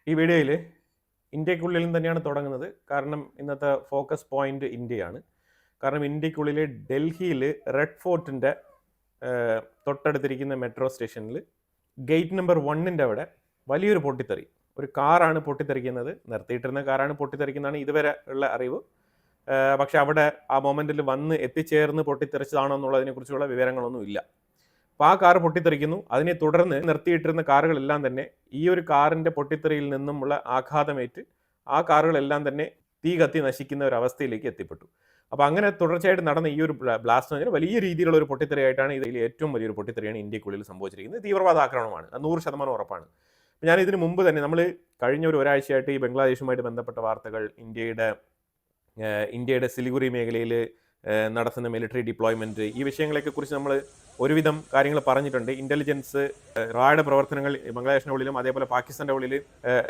ഈ വീഡിയോയിൽ ഇന്ത്യക്കുള്ളിലും തന്നെയാണ് തുടങ്ങുന്നത്. കാരണം ഇന്നത്തെ ഫോക്കസ് പോയിന്റ് ഇന്ത്യയാണ്. കാരണം ഇന്ത്യക്കുള്ളിൽ ഡൽഹിയിൽ റെഡ് ഫോർട്ടിൻ്റെ തൊട്ടടുത്തിരിക്കുന്ന മെട്രോ സ്റ്റേഷനിൽ ഗേറ്റ് നമ്പർ 1 അവിടെ വലിയൊരു പൊട്ടിത്തെറി. ഒരു കാറാണ് പൊട്ടിത്തെറിക്കുന്നത്. നിർത്തിയിട്ടിരുന്ന കാറാണ് പൊട്ടിത്തെറിക്കുന്നതാണ് ഇതുവരെ ഉള്ള അറിവ്. പക്ഷെ അവിടെ ആ മൊമെൻറ്റിൽ വന്ന് എത്തിച്ചേർന്ന് പൊട്ടിത്തെറിച്ചതാണോ എന്നുള്ളതിനെക്കുറിച്ചുള്ള വിവരങ്ങളൊന്നും ഇല്ല. അപ്പോൾ ആ കാർ പൊട്ടിത്തെറിക്കുന്നു. അതിനെ തുടർന്ന് നിർത്തിയിട്ടിരുന്ന കാറുകളെല്ലാം തന്നെ ഈ ഒരു കാറിൻ്റെ പൊട്ടിത്തെറിയിൽ നിന്നുമുള്ള ആഘാതമേറ്റ് ആ കാറുകളെല്ലാം തന്നെ തീ കത്തി നശിക്കുന്ന ഒരു അവസ്ഥയിലേക്ക് എത്തിപ്പെട്ടു. അപ്പോൾ അങ്ങനെ തുടർച്ചയായിട്ട് നടന്ന ഈ ഒരു ബ്ലാസ്റ്റ് എന്ന് പറഞ്ഞാൽ വലിയ രീതിയിലുള്ള ഒരു പൊട്ടിത്തെറിയായിട്ടാണ് ഇതിൽ ഏറ്റവും വലിയൊരു പൊട്ടിത്തെറിയാണ് ഇന്ത്യക്കുള്ളിൽ സംഭവിച്ചിരിക്കുന്നത്. തീവ്രവാദ ആക്രമണമാണ്, 100% ഉറപ്പാണ്. ഞാൻ ഇതിന് മുമ്പ് തന്നെ നമ്മൾ കഴിഞ്ഞ ഒരാഴ്ചയായിട്ട് ഈ ബംഗ്ലാദേശുമായിട്ട് ബന്ധപ്പെട്ട വാർത്തകൾ, ഇന്ത്യയുടെ സിലിഗുറി മേഖലയിൽ നടത്തുന്ന മിലിറ്ററി ഡിപ്ലോയ്മെൻറ്റ്, ഈ വിഷയങ്ങളെയൊക്കെ കുറിച്ച് നമ്മൾ ഒരുവിധം കാര്യങ്ങൾ പറഞ്ഞിട്ടുണ്ട്. ഇൻ്റലിജൻസ് റായുടെ പ്രവർത്തനങ്ങൾ ബംഗ്ലാദേശിൻ്റെ ഉള്ളിലും അതേപോലെ പാകിസ്ഥാൻ്റെ ഉള്ളിൽ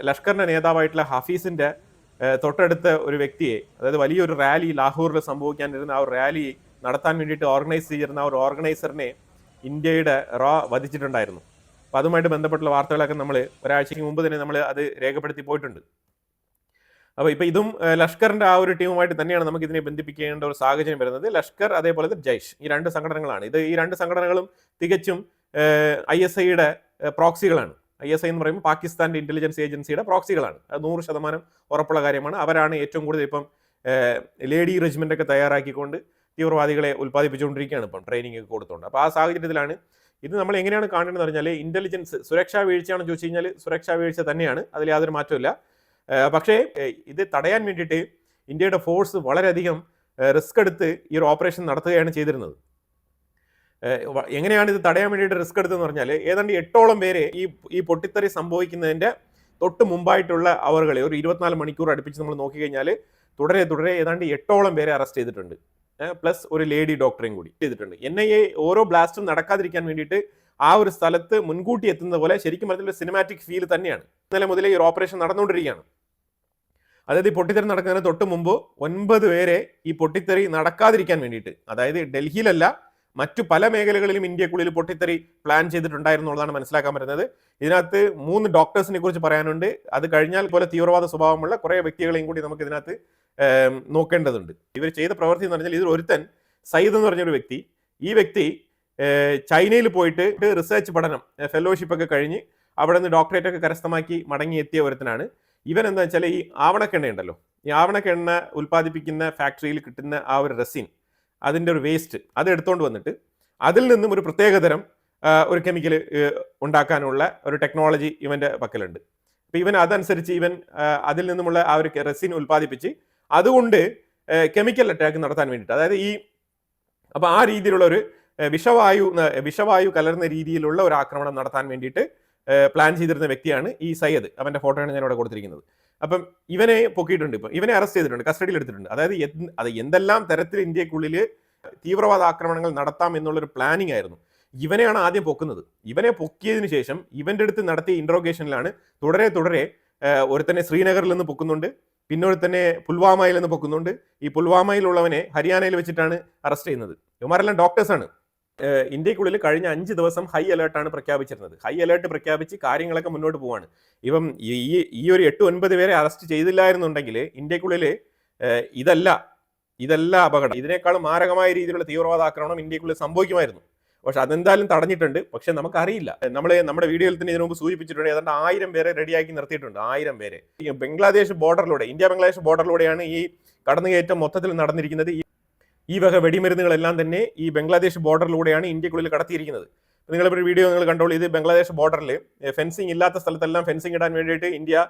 ലഷ്കറിൻ്റെ നേതാവായിട്ടുള്ള ഹഫീസിൻ്റെ തൊട്ടടുത്ത ഒരു വ്യക്തിയെ, അതായത് വലിയൊരു റാലി ലാഹോറിൽ സംഭവിക്കാനിരുന്ന ആ ഒരു റാലി നടത്താൻ വേണ്ടിയിട്ട് ഓർഗനൈസ് ചെയ്തിരുന്ന ആ ഒരു ഓർഗനൈസറിനെ ഇന്ത്യയുടെ റാ വധിച്ചിട്ടുണ്ടായിരുന്നു. അപ്പോൾ അതുമായിട്ട് ബന്ധപ്പെട്ടുള്ള വാർത്തകളൊക്കെ നമ്മൾ ഒരാഴ്ചയ്ക്ക് മുമ്പ് തന്നെ നമ്മൾ അത് രേഖപ്പെടുത്തി പോയിട്ടുണ്ട്. അപ്പോൾ ഇപ്പോൾ ഇതും ലഷ്കറിൻ്റെ ആ ഒരു ടീമുമായിട്ട് തന്നെയാണ് നമുക്ക് ഇതിനെ ബന്ധിപ്പിക്കേണ്ട ഒരു സാഹചര്യം വരുന്നത്. ലഷ്കർ അതേപോലെ ജയ്ഷ്, ഈ രണ്ട് സംഘടനകളാണ്. ഈ രണ്ട് സംഘടനകളും തികച്ചും ISIയുടെ പ്രോക്സികളാണ്. ISI എന്ന് പറയുമ്പോൾ പാകിസ്ഥാൻ്റെ ഇൻ്റലിജൻസ് ഏജൻസിയുടെ പ്രോക്സികളാണ്. അത് 100% ഉറപ്പുള്ള കാര്യമാണ്. അവരാണ് ഏറ്റവും കൂടുതൽ ഇപ്പം ലേഡി റെജിമെൻ്റ് ഒക്കെ തയ്യാറാക്കിക്കൊണ്ട് തീവ്രവാദികളെ ഉൽപ്പാദിപ്പിച്ചുകൊണ്ടിരിക്കുകയാണ് ഇപ്പം, ട്രെയിനിങ് ഒക്കെ കൊടുത്തുകൊണ്ട്. അപ്പോൾ ആ സാഹചര്യത്തിലാണ് ഇത് നമ്മൾ എങ്ങനെയാണ് കാണേണ്ടതെന്ന് പറഞ്ഞാൽ, ഇൻ്റലിജൻസ് സുരക്ഷാ വീഴ്ചയാണെന്ന് ചോദിച്ചു കഴിഞ്ഞാൽ സുരക്ഷാ വീഴ്ച തന്നെയാണ്, അതിൽ യാതൊരു മാറ്റമില്ല. പക്ഷേ ഇത് തടയാൻ വേണ്ടിയിട്ട് ഇന്ത്യയുടെ ഫോഴ്സ് വളരെയധികം റിസ്ക് എടുത്ത് ഈ ഒരു ഓപ്പറേഷൻ നടത്തുകയാണ് ചെയ്തിരുന്നത്. എങ്ങനെയാണ് ഇത് തടയാൻ വേണ്ടിയിട്ട് റിസ്ക് എടുത്തതെന്ന് പറഞ്ഞാൽ, ഏതാണ്ട് 8ഓളം പേരെ ഈ പൊട്ടിത്തെറി സംഭവിക്കുന്നതിൻ്റെ തൊട്ട് മുമ്പായിട്ടുള്ള അവറുകളെ ഒരു 24 മണിക്കൂർ അടുപ്പിച്ച് നമ്മൾ നോക്കിക്കഴിഞ്ഞാൽ തുടരെ ഏതാണ്ട് 8ഓളം പേരെ അറസ്റ്റ് ചെയ്തിട്ടുണ്ട്. പ്ലസ് ഒരു ലേഡി ഡോക്ടറെയും കൂടി ചെയ്തിട്ടുണ്ട്. NIA ഓരോ ബ്ലാസ്റ്റും നടക്കാതിരിക്കാൻ വേണ്ടിയിട്ട് ആ ഒരു സ്ഥലത്ത് മുൻകൂട്ടി എത്തുന്നത് പോലെ ശരിക്കും പറഞ്ഞാൽ സിനിമാറ്റിക് ഫീൽ തന്നെയാണ്. ഇന്നലെ മുതലേ ഈ ഒരു ഓപ്പറേഷൻ നടന്നുകൊണ്ടിരിക്കുകയാണ്. അതായത് ഈ പൊട്ടിത്തെറി നടക്കുന്നതിന് തൊട്ട് മുമ്പ് 9 പേരെ ഈ പൊട്ടിത്തെറി നടക്കാതിരിക്കാൻ വേണ്ടിയിട്ട്, അതായത് ഡൽഹിയിലല്ല മറ്റു പല മേഖലകളിലും ഇന്ത്യക്കുള്ളിൽ പൊട്ടിത്തെറി പ്ലാൻ ചെയ്തിട്ടുണ്ടായിരുന്നുള്ളതാണ് മനസ്സിലാക്കാൻ പറ്റുന്നത്. ഇതിനകത്ത് 3 ഡോക്ടേഴ്സിനെ കുറിച്ച് പറയാനുണ്ട്. അത് കഴിഞ്ഞാൽ പോലെ തീവ്രവാദ സ്വഭാവമുള്ള കുറേ വ്യക്തികളെയും കൂടി നമുക്ക് ഇതിനകത്ത് നോക്കേണ്ടതുണ്ട്. ഇവർ ചെയ്ത പ്രവൃത്തി എന്ന് പറഞ്ഞാൽ, ഇതിൽ ഒരുത്തൻ സയ്യിദ് എന്ന് പറഞ്ഞൊരു വ്യക്തി, ഈ വ്യക്തി ചൈനയിൽ പോയിട്ട് റിസർച്ച് പഠനം ഫെലോഷിപ്പ് ഒക്കെ കഴിഞ്ഞ് അവിടെ നിന്ന് ഡോക്ടറേറ്റ് ഒക്കെ കരസ്ഥമാക്കി മടങ്ങിയെത്തിയ ഒരുത്തനാണ്. ഇവൻ എന്താ വെച്ചാൽ, ഈ ആവണക്കെണ്ണ ഉണ്ടല്ലോ, ഈ ആവണക്കെണ്ണ ഉൽപ്പാദിപ്പിക്കുന്ന ഫാക്ടറിയിൽ കിട്ടുന്ന ആ ഒരു റെസിൻ, അതിൻ്റെ ഒരു വേസ്റ്റ്, അത് എടുത്തുകൊണ്ട് വന്നിട്ട് അതിൽ നിന്നും ഒരു പ്രത്യേകതരം ഒരു കെമിക്കൽ ഉണ്ടാക്കാനുള്ള ഒരു ടെക്നോളജി ഇവൻ്റെ പക്കലുണ്ട്. അപ്പോൾ ഇവൻ അതനുസരിച്ച് അതിൽ നിന്നുമുള്ള ആ ഒരു റെസിൻ ഉൽപ്പാദിപ്പിച്ച് അതുകൊണ്ട് കെമിക്കൽ അറ്റാക്ക് നടത്താൻ വേണ്ടിയിട്ട്, അതായത് അപ്പോൾ ആ രീതിയിലുള്ള ഒരു വിഷവായു കലർന്ന രീതിയിലുള്ള ഒരു ആക്രമണം നടത്താൻ വേണ്ടിയിട്ട് പ്ലാൻ ചെയ്തിരുന്ന വ്യക്തിയാണ് ഈ സയ്യദ്. അവൻ്റെ ഫോട്ടോയാണ് ഞാനിവിടെ കൊടുത്തിരിക്കുന്നത്. അപ്പം ഇവനെ പൊക്കിയിട്ടുണ്ട്, ഇപ്പം ഇവനെ അറസ്റ്റ് ചെയ്തിട്ടുണ്ട്, കസ്റ്റഡിയിൽ എടുത്തിട്ടുണ്ട്. അതായത് അത് എന്തെല്ലാം തരത്തിൽ ഇന്ത്യക്കുള്ളിൽ തീവ്രവാദ ആക്രമണങ്ങൾ നടത്താം എന്നുള്ളൊരു പ്ലാനിങ് ആയിരുന്നു. ഇവനെയാണ് ആദ്യം പൊക്കുന്നത്. ഇവനെ പൊക്കിയതിനു ശേഷം ഇവൻ്റെ അടുത്ത് നടത്തിയ ഇൻട്രോഗേഷനിലാണ് തുടരെ ഒരുത്തന്നെ ശ്രീനഗറിൽ നിന്ന് പൊക്കുന്നുണ്ട്, പിന്നെ ഒരുത്തന്നെ പുൽവാമയിൽ നിന്ന് പൊക്കുന്നുണ്ട്. ഈ പുൽവാമയിലുള്ളവനെ ഹരിയാനയിൽ വെച്ചിട്ടാണ് അറസ്റ്റ് ചെയ്യുന്നത്. ഇവന്മാരെല്ലാം ഡോക്ടേഴ്സാണ്. ഇന്ത്യക്കുള്ളിൽ കഴിഞ്ഞ 5 ദിവസം ഹൈ അലേർട്ടാണ് പ്രഖ്യാപിച്ചിരുന്നത്. ഹൈ അലേർട്ട് പ്രഖ്യാപിച്ച് കാര്യങ്ങളൊക്കെ മുന്നോട്ട് പോവാണ്. ഇപ്പം ഈ ഒരു 8-9 പേരെ അറസ്റ്റ് ചെയ്തില്ലായിരുന്നുണ്ടെങ്കിൽ ഇന്ത്യക്കുള്ളിൽ ഇതല്ല അപകടം, ഇതിനേക്കാളും മാരകമായ രീതിയിലുള്ള തീവ്രവാദ ആക്രമണം ഇന്ത്യക്കുള്ളിൽ സംഭവിക്കുമായിരുന്നു. പക്ഷെ അതെന്തായാലും തടഞ്ഞിട്ടുണ്ട്. പക്ഷെ നമുക്കറിയില്ല. നമ്മുടെ വീഡിയോയിൽ തന്നെ ഇതിനു മുമ്പ് സൂചിപ്പിച്ചിട്ടുണ്ട്, ഏതാണ്ട് 1000 പേരെ റെഡിയാക്കി നിർത്തിയിട്ടുണ്ട്. 1000 പേരെ ബംഗ്ലാദേശ് ബോർഡറിലൂടെ, ഇന്ത്യ ബംഗ്ലാദേശ് ബോർഡറിലൂടെയാണ് ഈ കടന്നുകയറ്റം മൊത്തത്തിൽ നടന്നിരിക്കുന്നത്. ഈ വക വെടിമരുന്നുകളെല്ലാം തന്നെ ഈ ബംഗ്ലാദേശ് ബോർഡറിലൂടെയാണ് ഇന്ത്യക്കുള്ളിൽ കടത്തിയിരിക്കുന്നത്. നിങ്ങളിപ്പോൾ വീഡിയോ നിങ്ങൾ കണ്ടോളൂ. ഇത് ബംഗ്ലാദേശ് ബോർഡറിൽ ഫെൻസിങ് ഇല്ലാത്ത സ്ഥലത്തെല്ലാം ഫെൻസിങ് ഇടാൻ വേണ്ടിയിട്ട് ഇന്ത്യ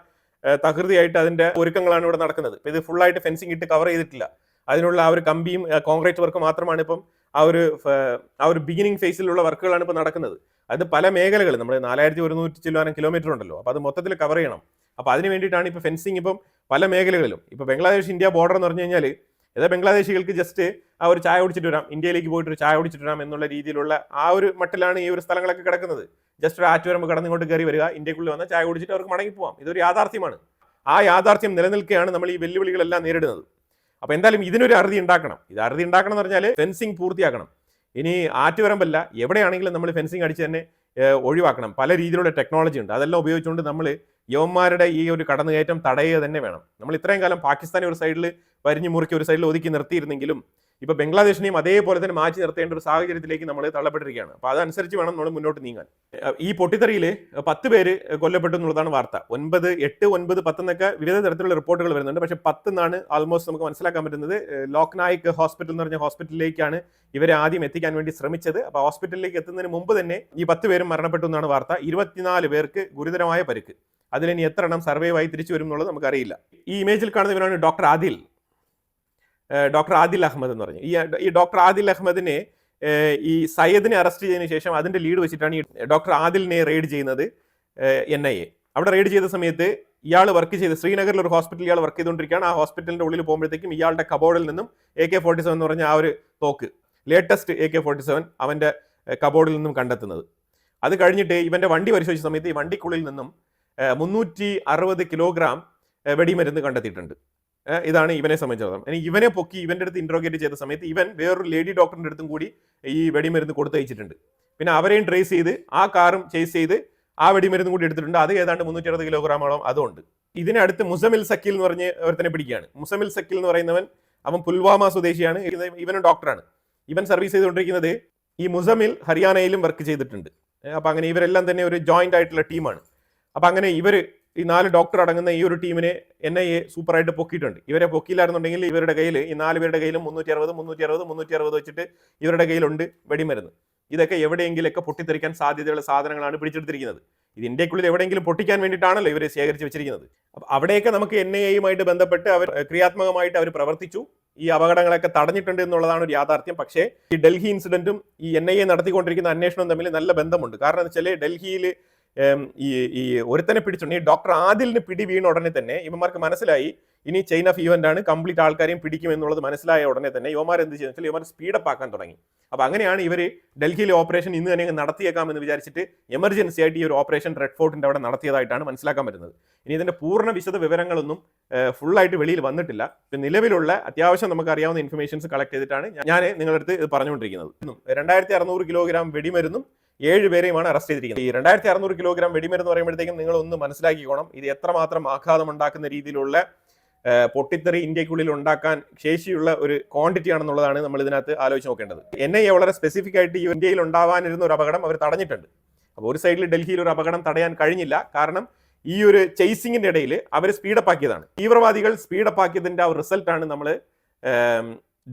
തകൃതിയായിട്ട് അതിൻ്റെ ഒരുക്കങ്ങളാണ് ഇവിടെ നടക്കുന്നത്. ഇത് ഫുള്ളായിട്ട് ഫെൻസിങ് ഇട്ട് കവർ ചെയ്തിട്ടില്ല. അതിനുള്ള ആ ഒരു കമ്പിയും കോൺക്രീറ്റ് വർക്ക് മാത്രമാണ് ഇപ്പം ആ ഒരു ബിഗിനിങ് ഫേസിലുള്ള വർക്കുകളാണ് ഇപ്പോൾ നടക്കുന്നത്. അത് പല മേഖലകൾ, നമ്മൾ 4100 ചില്ലുവാനും കിലോമീറ്റർ ഉണ്ടല്ലോ, അപ്പോൾ അത് മൊത്തത്തിൽ കവർ ചെയ്യണം. അപ്പോൾ അതിന് വേണ്ടിയിട്ടാണ് ഇപ്പോൾ ഫെൻസിങ് ഇപ്പം പല മേഖലകളിലും. ഇപ്പോൾ ബംഗ്ലാദേശ് ഇന്ത്യ ബോർഡർ എന്ന് പറഞ്ഞു കഴിഞ്ഞാൽ, ഏതാ ബംഗ്ലാദേശികൾക്ക് ജസ്റ്റ് ആ ഒരു ചായ കുടിച്ചിട്ട് വരാം, ഇന്ത്യയിലേക്ക് പോയിട്ട് ഒരു ചായ കുടിച്ചിട്ട് വരാം എന്നുള്ള രീതിയിലുള്ള ആ ഒരു മട്ടിലാണ് ഈ ഒരു സ്ഥലങ്ങളൊക്കെ കിടക്കുന്നത്. ജസ്റ്റ് ഒരു ആറ്റുവരമ്പ് കടന്നിങ്ങോട്ട് കയറി വരിക, ഇന്ത്യക്കുള്ളിൽ വന്നാൽ ചായ കുടിച്ചിട്ട് അവർക്ക് മടങ്ങി പോവാം. ഇതൊരു യാഥാർത്ഥ്യമാണ്. ആ യാഥാർത്ഥ്യം നിലനിൽക്കുകയാണ് നമ്മൾ ഈ വെല്ലുവിളികളെല്ലാം നേരിടുന്നത്. അപ്പോൾ എന്തായാലും ഇതിനൊരു അറുതി ഉണ്ടാക്കണം. ഇത് അറുതി ഉണ്ടാക്കണം എന്ന് പറഞ്ഞാൽ ഫെൻസിങ് പൂർത്തിയാക്കണം. ഇനി ആറ്റുവരമ്പല്ല, എവിടെയാണെങ്കിലും നമ്മൾ ഫെൻസിങ് അടിച്ച് തന്നെ ഒഴിവാക്കണം. പല രീതിയിലുള്ള ടെക്നോളജി ഉണ്ട്, അതെല്ലാം ഉപയോഗിച്ചുകൊണ്ട് നമ്മൾ യവന്മാരുടെ ഈ ഒരു കടന്നുകയറ്റം തടയുക തന്നെ വേണം. നമ്മൾ ഇത്രയും കാലം പാകിസ്ഥാനെ ഒരു സൈഡിൽ വരിഞ്ഞു മുറുക്കി ഒരു സൈഡിൽ ഒതുക്കി നിർത്തിയിരുന്നെങ്കിലും ഇപ്പൊ ബംഗ്ലാദേശിനെയും അതേപോലെ തന്നെ മാറ്റി നിർത്തേണ്ട ഒരു സാഹചര്യത്തിലേക്ക് നമ്മൾ തള്ളപ്പെട്ടിരിക്കുകയാണ്. അപ്പൊ അതനുസരിച്ച് വേണം നമ്മൾ മുന്നോട്ട് നീങ്ങാൻ. ഈ പൊട്ടിത്തെറിയിൽ 10 പേര് കൊല്ലപ്പെട്ടു എന്നുള്ളതാണ് വാർത്ത. 9, 8, 9, 10 എന്നൊക്കെ വിവിധ തരത്തിലുള്ള റിപ്പോർട്ടുകൾ വരുന്നുണ്ട്. പക്ഷെ 10 എന്നാണ് ആൾമോസ്റ്റ് നമുക്ക് മനസ്സിലാക്കാൻ പറ്റുന്നത്. ലോക് നായക് ഹോസ്പിറ്റൽ എന്ന് പറഞ്ഞ ഹോസ്പിറ്റലിലേക്കാണ് ഇവരെ ആദ്യം എത്തിക്കാൻ വേണ്ടി ശ്രമിച്ചത്. അപ്പൊ ഹോസ്പിറ്റലിലേക്ക് എത്തുന്നതിന് മുമ്പ് തന്നെ ഈ 10 പേരും മരണപ്പെട്ടു എന്നാണ് വാർത്ത. 24 പേർക്ക് ഗുരുതരമായ പരിക്ക്. അതിലിനി എത്ര എണ്ണം സർവൈവ് ആയി തിരിച്ചു വരും എന്നുള്ളത് നമുക്കറിയില്ല. ഈ ഇമേജിൽ കാണുന്നവരാണ് ഡോക്ടർ ആദിൽ അഹമ്മദ് എന്ന് പറഞ്ഞു. ഈ ഡോക്ടർ ആദിൽ അഹമ്മദിനെ ഈ സയ്യദിനെ അറസ്റ്റ് ചെയ്തതിനു ശേഷം അതിന്റെ ലീഡ് വെച്ചിട്ടാണ് ഈ ഡോക്ടർ ആദിലിനെ റെയ്ഡ് ചെയ്യുന്നത് NIA. അവിടെ റെയ്ഡ് ചെയ്ത സമയത്ത് ഇയാൾ വർക്ക് ചെയ്ത് ശ്രീനഗറിൽ ഒരു ഹോസ്പിറ്റൽ ഇയാൾ വർക്ക് ചെയ്തുകൊണ്ടിരിക്കുകയാണ്. ആ ഹോസ്പിറ്റലിന്റെ ഉള്ളിൽ പോകുമ്പോഴത്തേക്കും ഇയാളുടെ കബോർഡിൽ നിന്നും AK-47 എന്ന് പറഞ്ഞ ആ ഒരു തോക്ക്, ലേറ്റസ്റ്റ് AK-47 അവന്റെ കബോർഡിൽ നിന്നും കണ്ടെത്തുന്നത്. അത് കഴിഞ്ഞിട്ട് ഇവന്റെ വണ്ടി പരിശോധിച്ച സമയത്ത് ഈ വണ്ടിക്കുള്ളിൽ നിന്നും 360 കിലോഗ്രാം വെടിമരുന്ന് കണ്ടെത്തിയിട്ടുണ്ട്. ഇതാണ് ഇവനെ സംബന്ധിച്ചിടത്തോളം. ഇനി ഇവനെ പൊക്കി ഇവന്റെ അടുത്ത് ഇന്ററോഗേറ്റ് ചെയ്ത സമയത്ത് ഇവൻ വേറൊരു ലേഡി ഡോക്ടറിന്റെ അടുത്തും കൂടി ഈ വെടിമരുന്ന് കൊടുത്തയച്ചിട്ടുണ്ട്. പിന്നെ അവരെയും ട്രേസ് ചെയ്ത് ആ കാറും ചേസ് ചെയ്ത് ആ വെടിമരുന്ന് കൂടി എടുത്തിട്ടുണ്ട്. അത് ഏതാണ്ട് 360 കിലോഗ്രാമോളം അതുണ്ട്. ഇതിനടുത്ത് മുസമിൽ സക്കീൽ എന്ന് പറഞ്ഞ് ഒരുത്തനെ പിടിക്കുകയാണ്. മുസമിൽ സക്കീൽ എന്ന് പറയുന്നവൻ അവൻ പുൽവാമ സ്വദേശിയാണ്. ഇവനും ഡോക്ടറാണ്. ഇവൻ സർവീസ് ചെയ്തുകൊണ്ടിരിക്കുന്നത് ഈ മുസമിൽ ഹരിയാനയിലും വർക്ക് ചെയ്തിട്ടുണ്ട്. അപ്പൊ അങ്ങനെ ഇവരെല്ലാം തന്നെ ഒരു ജോയിന്റ് ആയിട്ടുള്ള ടീമാണ്. അപ്പൊ അങ്ങനെ ഈ 4 ഡോക്ടർ അടങ്ങുന്ന ഈ ഒരു ടീമിനെ NIA സൂപ്പറായിട്ട് പൊക്കിയിട്ടുണ്ട്. ഇവരെ പൊക്കിയില്ലായിരുന്നുണ്ടെങ്കിൽ ഇവരുടെ കയ്യിൽ ഈ 4 പേരുടെ കയ്യിലും 360 വെച്ചിട്ട് ഇവരുടെ കയ്യിലുണ്ട് വെടിമരുന്ന്. ഇതൊക്കെ എവിടെയെങ്കിലൊക്കെ പൊട്ടിത്തെറിക്കാൻ സാധ്യതയുള്ള സാധനങ്ങളാണ് പിടിച്ചെടുത്തിരിക്കുന്നത്. ഇത് ഇന്ത്യക്കുള്ളിൽ എവിടെയെങ്കിലും പൊട്ടിക്കാൻ വേണ്ടിയിട്ടാണല്ലോ ഇവർ ശേഖരിച്ച് വെച്ചിരിക്കുന്നത്. അപ്പൊ അവിടെയൊക്കെ നമുക്ക് NIA-യുമായിട്ട് ബന്ധപ്പെട്ട് അവർ ക്രിയാത്മകമായിട്ട് അവർ പ്രവർത്തിച്ചു. ഈ അപകടങ്ങളൊക്കെ തടഞ്ഞിട്ടുണ്ട് എന്നുള്ളതാണ് ഒരു യാഥാർത്ഥ്യം. പക്ഷേ ഈ ഡൽഹി ഇൻസിഡന്റും ഈ NIA നടത്തിക്കൊണ്ടിരിക്കുന്ന അന്വേഷണവും തമ്മിൽ നല്ല ബന്ധമുണ്ട്. കാരണം എന്താ വെച്ചാൽ ഡൽഹിയിൽ ഈ ഒരുത്തനെ പിടിച്ചിട്ടുണ്ട്. ഈ ഡോക്ടർ ആദിലിന് പിടി വീണ ഉടനെ തന്നെ ഇവന്മാർക്ക് മനസ്സിലായി ഇനി ചെയിൻ ഓഫ് ഇവന്റ് ആണ്, കംപ്ലീറ്റ് ആൾക്കാരെയും പിടിക്കും എന്നുള്ളത് മനസ്സിലായ ഉടനെ തന്നെ ഇവന്മാർ എന്ത് ചെയ്യുന്നത് ഇവന്മാർ സ്പീഡപ്പ് ആക്കാൻ തുടങ്ങി. അപ്പൊ അങ്ങനെയാണ് ഇവർ ഡൽഹിയിലെ ഓപ്പറേഷൻ ഇന്ന് തന്നെ നടത്തിയേക്കാം എന്ന് വിചാരിച്ചിട്ട് എമർജൻസി ആയിട്ട് ഈ ഒരു ഓപ്പറേഷൻ റെഡ് ഫോർട്ടിന്റെ അവിടെ നടത്തിയതായിട്ടാണ് മനസ്സിലാക്കാൻ പറ്റുന്നത്. ഇനി ഇതിന്റെ പൂർണ്ണ വിശദ വിവരങ്ങളൊന്നും ഫുള്ളായിട്ട് വെളിയിൽ വന്നിട്ടില്ല. നിലവിലുള്ള അത്യാവശ്യം നമുക്ക് അറിയാവുന്ന ഇൻഫർമേഷൻസ് കളക്ട് ചെയ്തിട്ടാണ് ഞാൻ നിങ്ങളുടെ അടുത്ത് ഇത് പറഞ്ഞുകൊണ്ടിരിക്കുന്നത്. 2600 കിലോഗ്രാം വെടിമരുന്നും 7 പേരെയുമാണ് അറസ്റ്റ് ചെയ്തിരിക്കുന്നത്. ഈ 2600 കിലോഗ്രാം വെടിമരുന്ന് പറയുമ്പോഴത്തേക്കും നിങ്ങൾ ഒന്ന് മനസ്സിലാക്കിക്കോണം ഇത് എത്രമാത്രം ആഘാതം ഉണ്ടാക്കുന്ന രീതിയിലുള്ള പൊട്ടിത്തെറി ഇന്ത്യക്കുള്ളിൽ ഉണ്ടാക്കാൻ ശേഷിയുള്ള ഒരു ക്വാണ്ടിറ്റി ആണെന്നുള്ളതാണ് നമ്മൾ ഇതിനകത്ത് ആലോചിച്ച് നോക്കേണ്ടത്. NIA വളരെ സ്പെസിഫിക് ആയിട്ട് ഈ ഇന്ത്യയിൽ ഉണ്ടാവാനിരുന്ന ഒരു അപകടം അവർ തടഞ്ഞിട്ടുണ്ട്. അപ്പോൾ ഒരു സൈഡിൽ ഡൽഹിയിൽ ഒരു അപകടം തടയാൻ കഴിഞ്ഞില്ല. കാരണം ഈ ഒരു ചേസിങ്ങിന്റെ ഇടയിൽ അവർ സ്പീഡപ്പ് ആക്കിയതാണ്. തീവ്രവാദികൾ സ്പീഡപ്പ് ആക്കിയതിന്റെ ആ റിസൾട്ടാണ് നമ്മൾ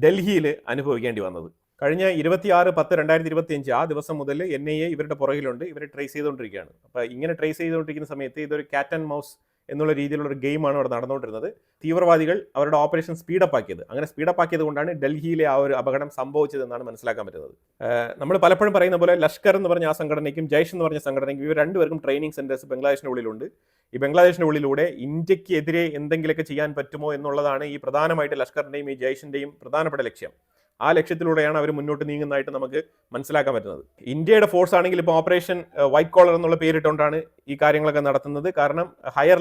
ഡൽഹിയിൽ അനുഭവിക്കേണ്ടി വന്നത്. കഴിഞ്ഞ 26/10/2025 ആ ദിവസം മുതൽ NIA ഇവരുടെ പുറകിലുണ്ട്. ഇവരെ ട്രേസ് ചെയ്തുകൊണ്ടിരിക്കുകയാണ്. അപ്പോൾ ഇങ്ങനെ ട്രേസ് ചെയ്തുകൊണ്ടിരിക്കുന്ന സമയത്ത് ഇതൊരു കാറ്റ് ആൻഡ് മൗസ് എന്നുള്ള രീതിയിലുള്ള ഒരു ഗെയിമാണ് അവിടെ നടന്നുകൊണ്ടിരുന്നത്. തീവ്രവാദികൾ അവരുടെ ഓപ്പറേഷൻ സ്പീഡപ്പ് ആക്കിയത്. അങ്ങനെ സ്പീഡപ്പ് ആക്കിയത് കൊണ്ടാണ് ഡൽഹിയിലെ ആ ഒരു അപകടം സംഭവിച്ചതെന്നാണ് മനസ്സിലാക്കാൻ പറ്റുന്നത്. നമ്മൾ പലപ്പോഴും പറയുന്ന പോലെ ലഷ്കർ എന്ന് പറഞ്ഞ ആ സംഘടനയ്ക്കും ജയ്ഷ് എന്ന് പറഞ്ഞ സംഘടനയ്ക്കും ഇവർ രണ്ടുപേർക്കും ട്രെയിനിങ് സെന്റേഴ്സ് ബംഗ്ലാദേശിന്റെ ഉള്ളിലുണ്ട്. ഈ ബംഗ്ലാദേശിന്റെ ഉള്ളിലൂടെ ഇന്ത്യക്ക് എതിരെ എന്തെങ്കിലുമൊക്കെ ചെയ്യാൻ പറ്റുമോ എന്നുള്ളതാണ് ഈ പ്രധാനമായിട്ട് ലഷ്കറിന്റെയും ഈ ജയ്ഷിന്റെയും പ്രധാനപ്പെട്ട ലക്ഷ്യം. ആ ലക്ഷ്യത്തിലൂടെയാണ് അവർ മുന്നോട്ട് നീങ്ങുന്നതായിട്ട് നമുക്ക് മനസ്സിലാക്കാൻ പറ്റുന്നത്. ഇന്ത്യയുടെ ഫോഴ്സ് ആണെങ്കിൽ ഇപ്പോൾ ഓപ്പറേഷൻ വൈറ്റ് കോളർ എന്നുള്ള പേരിട്ടുകൊണ്ടാണ് ഈ കാര്യങ്ങളൊക്കെ നടത്തുന്നത്. കാരണം ഹയർ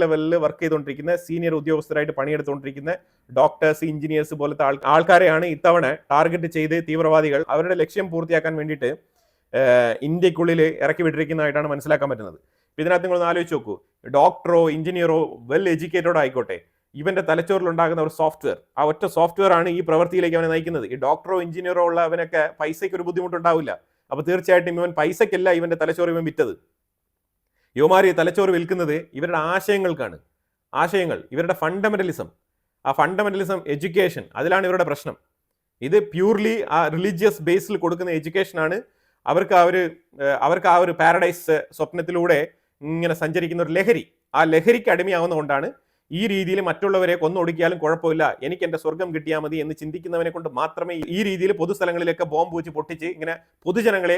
ലെവലിൽ വർക്ക് ചെയ്തുകൊണ്ടിരിക്കുന്ന സീനിയർ ഉദ്യോഗസ്ഥരായിട്ട് പണിയെടുത്തുകൊണ്ടിരിക്കുന്ന ഡോക്ടേഴ്സ്, എഞ്ചിനീയേഴ്സ് പോലത്തെ ആൾക്കാരെയാണ് ഇത്തവണ ടാർഗറ്റ് ചെയ്ത് തീവ്രവാദികൾ അവരുടെ ലക്ഷ്യം പൂർത്തിയാക്കാൻ വേണ്ടിയിട്ട് ഇന്ത്യക്കുള്ളിൽ ഇറക്കി വിട്ടിരിക്കുന്നതായിട്ടാണ് മനസ്സിലാക്കാൻ പറ്റുന്നത്. ഇതിനകത്ത് നിങ്ങളൊന്ന് ആലോചിച്ച് നോക്കൂ, ഡോക്ടറോ എഞ്ചിനീയറോ വെൽ എഡ്യൂക്കേറ്റഡോ ആയിക്കോട്ടെ, ഇവന്റെ തലച്ചോറിൽ ഉണ്ടാകുന്ന ഒരു സോഫ്റ്റ്വെയർ, ആ ഒറ്റ സോഫ്റ്റ്വെയർ ആണ് ഈ പ്രവൃത്തിയിലേക്ക് അവനെ നയിക്കുന്നത്. ഈ ഡോക്ടറോ എഞ്ചിനീയറോ ഉള്ള അവനൊക്കെ പൈസയ്ക്ക് ഒരു ബുദ്ധിമുട്ടുണ്ടാവില്ല. അപ്പൊ തീർച്ചയായിട്ടും ഇവൻ പൈസയ്ക്കല്ല ഇവന്റെ തലച്ചോറ് ഇവൻ വിറ്റത്. യുവമാർ ഈ തലച്ചോറ് വിൽക്കുന്നത് ഇവരുടെ ആശയങ്ങൾക്കാണ്. ആശയങ്ങൾ, ഇവരുടെ ഫണ്ടമെന്റലിസം, ആ ഫണ്ടമെന്റലിസം എഡ്യൂക്കേഷൻ, അതിലാണ് ഇവരുടെ പ്രശ്നം. ഇത് പ്യൂർലി ആ റിലീജിയസ് ബേസിൽ കൊടുക്കുന്ന എഡ്യൂക്കേഷനാണ്. അവർക്ക് ആ ഒരു പാരഡൈസ് സ്വപ്നത്തിലൂടെ ഇങ്ങനെ സഞ്ചരിക്കുന്ന ഒരു ലഹരി, ആ ലഹരിക്ക് അടിമയാവുന്നതുകൊണ്ടാണ് ഈ രീതിയിൽ മറ്റുള്ളവരെ കൊന്നൊടുക്കിയാലും കുഴപ്പമില്ല, എനിക്ക് എൻ്റെ സ്വർഗം കിട്ടിയാൽ മതി എന്ന് ചിന്തിക്കുന്നവനെ കൊണ്ട് മാത്രമേ ഈ രീതിയിൽ പൊതുസ്ഥലങ്ങളിലൊക്കെ ബോംബ് വെച്ച് പൊട്ടിച്ച് ഇങ്ങനെ പൊതുജനങ്ങളെ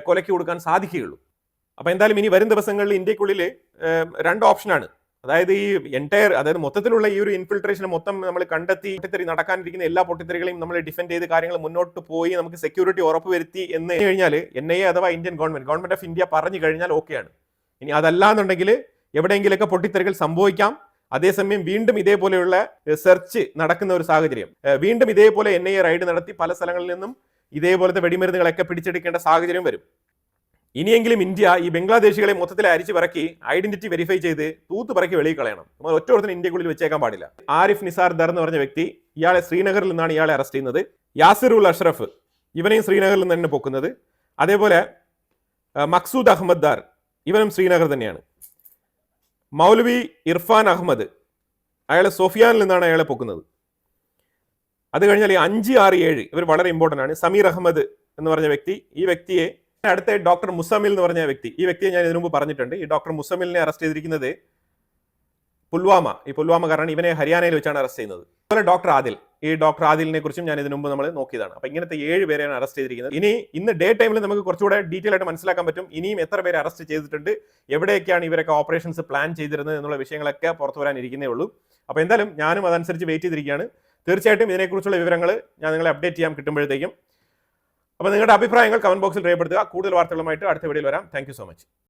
കൊലക്കി കൊടുക്കാൻ സാധിക്കുകയുള്ളൂ. അപ്പൊ എന്തായാലും ഇനി വരും ദിവസങ്ങളിൽ ഇന്ത്യക്കുള്ളിൽ 2 ഓപ്ഷനാണ്. അതായത് ഈ അതായത് മൊത്തത്തിലുള്ള ഈ ഒരു ഇൻഫിൽട്രേഷൻ മൊത്തം നമ്മൾ കണ്ടെത്തി പൊട്ടിത്തെറി നടക്കാനിരിക്കുന്ന എല്ലാ പൊട്ടിത്തെറികളെയും നമ്മൾ ഡിഫെൻഡ് ചെയ്ത് കാര്യങ്ങൾ മുന്നോട്ട് പോയി നമുക്ക് സെക്യൂരിറ്റി ഉറപ്പുവരുത്തി എന്ന് കഴിഞ്ഞാൽ NIA അഥവാ ഇന്ത്യൻ ഗവൺമെന്റ് ഓഫ് ഇന്ത്യ പറഞ്ഞു കഴിഞ്ഞാൽ ഓക്കെയാണ്. ഇനി അതല്ലാന്നുണ്ടെങ്കിൽ എവിടെയെങ്കിലൊക്കെ പൊട്ടിത്തെറികൾ സംഭവിക്കാം. അതേസമയം വീണ്ടും ഇതേപോലെയുള്ള സെർച്ച് നടക്കുന്ന ഒരു സാഹചര്യം, വീണ്ടും ഇതേപോലെ NIA റൈഡ് നടത്തി പല സ്ഥലങ്ങളിൽ നിന്നും ഇതേപോലത്തെ വെടിമരുന്നുകളൊക്കെ പിടിച്ചെടുക്കേണ്ട സാഹചര്യം വരും. ഇനിയെങ്കിലും ഇന്ത്യ ഈ ബംഗ്ലാദേശികളെ മൊത്തത്തിൽ അരിച്ചു പറക്കി ഐഡന്റിറ്റി വെരിഫൈ ചെയ്ത് തൂത്ത് പറക്കി വെളിയിൽ കളയണം. ഒറ്റ ഒരുത്തിന് ഇന്ത്യക്കുള്ളിൽ വെച്ചേക്കാൻ പാടില്ല. ആരിഫ് നിസാർ ദർ എന്ന് പറഞ്ഞ വ്യക്തി, ഇയാളെ ശ്രീനഗറിൽ നിന്നാണ് ഇയാളെ അറസ്റ്റ് ചെയ്യുന്നത്. യാസിർ ഉൽ അഷ്റഫ്, ഇവനെയും ശ്രീനഗറിൽ നിന്ന് തന്നെ പൊക്കുന്നത്. അതേപോലെ മക്സൂദ് അഹമ്മദ് ദാർ, ഇവനും ശ്രീനഗർ തന്നെയാണ്. മൗലവി ഇർഫാൻ അഹമ്മദ്, അയാളെ സോഫിയാനിൽ നിന്നാണ് അയാളെ പൊക്കുന്നത്. അത് കഴിഞ്ഞാൽ ഈ 5, 6, 7 ഇവർ വളരെ ഇമ്പോർട്ടൻ്റ് ആണ്. സമീർ അഹമ്മദ് എന്ന് പറഞ്ഞ വ്യക്തി, ഈ വ്യക്തിയെ അടുത്ത ഡോക്ടർ മുസമിൽ എന്ന് പറഞ്ഞ വ്യക്തി, ഈ വ്യക്തിയെ ഞാൻ ഇതിനു മുമ്പ് പറഞ്ഞിട്ടുണ്ട്. ഈ ഡോക്ടർ മുസമിലിനെ അറസ്റ്റ് ചെയ്തിരിക്കുന്നത് പുൽവാമ, ഈ പുൽവാമക്കാരാണ്. ഇവനെ ഹരിയാനയിൽ വെച്ചാണ് അറസ്റ്റ് ചെയ്യുന്നത്. അതുപോലെ ഡോക്ടർ ആദിൽ, ഈ ഡോക്ടർ ആദിലിനെ കുറിച്ചും ഞാൻ ഇതിനു മുമ്പ് നമ്മൾ നോക്കിയതാണ്. അപ്പൊ ഇങ്ങനത്തെ 7 പേരെയാണ് അറസ്റ്റ് ചെയ്തിരിക്കുന്നത്. ഇന്ന് ഡേ ടൈമിൽ നമുക്ക് കുറച്ചുകൂടെ ഡീറ്റെയിൽ ആയിട്ട് മനസ്സിലാക്കാൻ പറ്റും ഇനിയും എത്ര പേരെ അറസ്റ്റ് ചെയ്തിട്ടുണ്ട്, എവിടെയൊക്കെയാണ് ഇവരൊക്കെ ഓപ്പറേഷൻസ് പ്ലാൻ ചെയ്തിരുന്നത് എന്നുള്ള വിഷയങ്ങളൊക്കെ പുറത്തു വരാനിരിക്കുന്നേ ഉള്ളൂ. അപ്പോൾ എന്തായാലും ഞാനും അതനുസരിച്ച് വെയിറ്റ് ചെയ്തിരിക്കുകയാണ്. തീർച്ചയായിട്ടും ഇതിനെക്കുറിച്ചുള്ള വിവരങ്ങൾ ഞാൻ നിങ്ങളെ അപ്ഡേറ്റ് ചെയ്യാൻ കിട്ടുമ്പോഴത്തേക്കും. അപ്പോൾ നിങ്ങളുടെ അഭിപ്രായങ്ങൾ കമന്റ് ബോക്സിൽ രേഖപ്പെടുത്തുക. കൂടുതൽ വാർത്തകളുമായിട്ട് അടുത്ത വീഡിയോയിൽ വരാം. Thank you so much.